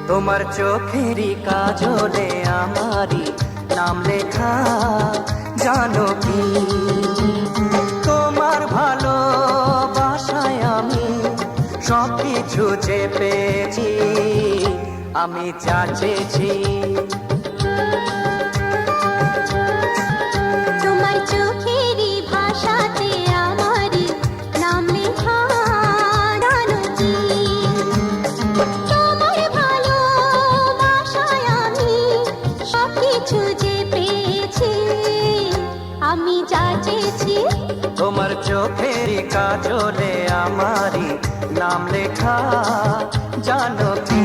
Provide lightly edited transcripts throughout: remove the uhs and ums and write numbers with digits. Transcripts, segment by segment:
তোমার চোখেরই কাজলে আমারই নাম লেখা, জানো কি? তোমার ভালোবাসায় আমি সব কিছু যে পেয়েছি, আমি যা চেয়েছি। তোমার চোখেরই ভাষাতে আমারই নাম লেখা, জানো কি? তোমার ভালোবাসায় আমি সব কিছু যে পেয়েছি, আমি যা চেয়েছি। তোমার চোখেরই কাজলে আমারই নাম লেখা, জানো কি?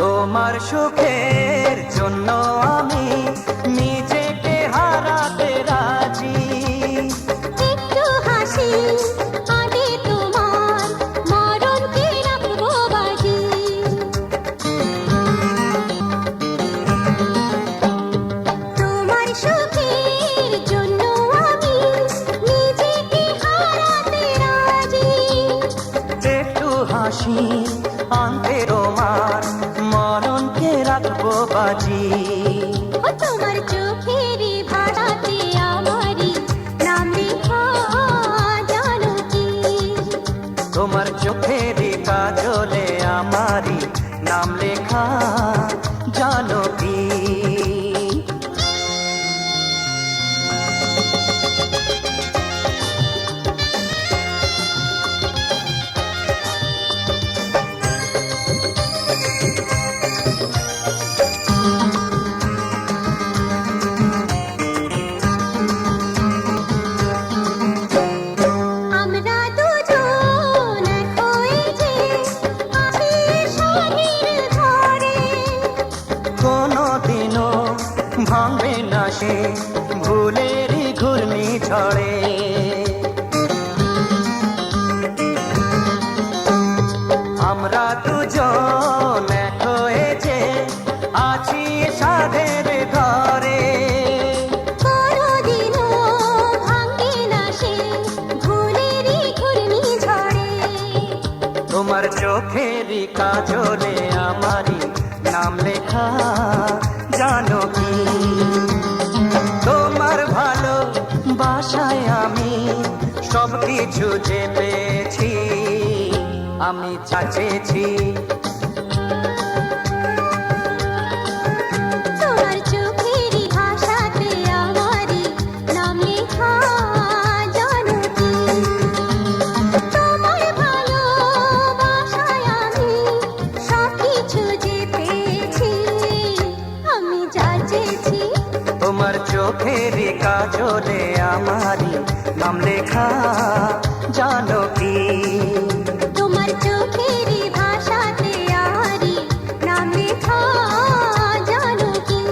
তোমার সুখের জন্য আমি নিজেকে হারাতে রাজি। একটু হাসি আগে তোমার মরণকে রাখবো বাজি। তোমার সুখের জন্য আমি নিজেকে হারাতে রাজি। একটু হাসি আনতে তোমার মরণকে রাখবো বাজি। ও তোমার চোখেরই ভাষাতে আমারই নাম লেখা, জানো কি? তোমার চোখেরই কাজলে আমারই নাম লেখা, জানো কি? আমরা দুজন এক হয়ে যে আছি স্বামীর ঘরে। কোনোদিনও ভাঙবে না সে ভুলেরই ঘূর্ণি ঝড়ে। আমরা দুজন এক হয়েছে আছি সাধের ঘরে। কোনোদিনও ভাঙবে না সে ভুলেরই ঘূর্ণিঝড়ে। তোমার চোখেরই কাজলে আমারই নাম লেখা, জানো কি? তোমার ভালোবাসায় আমি সব কিছু যে পেয়েছি, আমি যা চেয়েছি। তোমার চোখেরই ভাষাতে আমারই নাম লেখা, জানো কি? তোমার ভালোবাসায় আমি সব কিছু যে পেয়েছি, আমি যা চেয়েছি। তোমার চোখেরই কাজলে আমারই নাম লেখা, জানো কি? তোমার চোখেরই ভাষাতে আমারই নাম লেখা, জানো কি?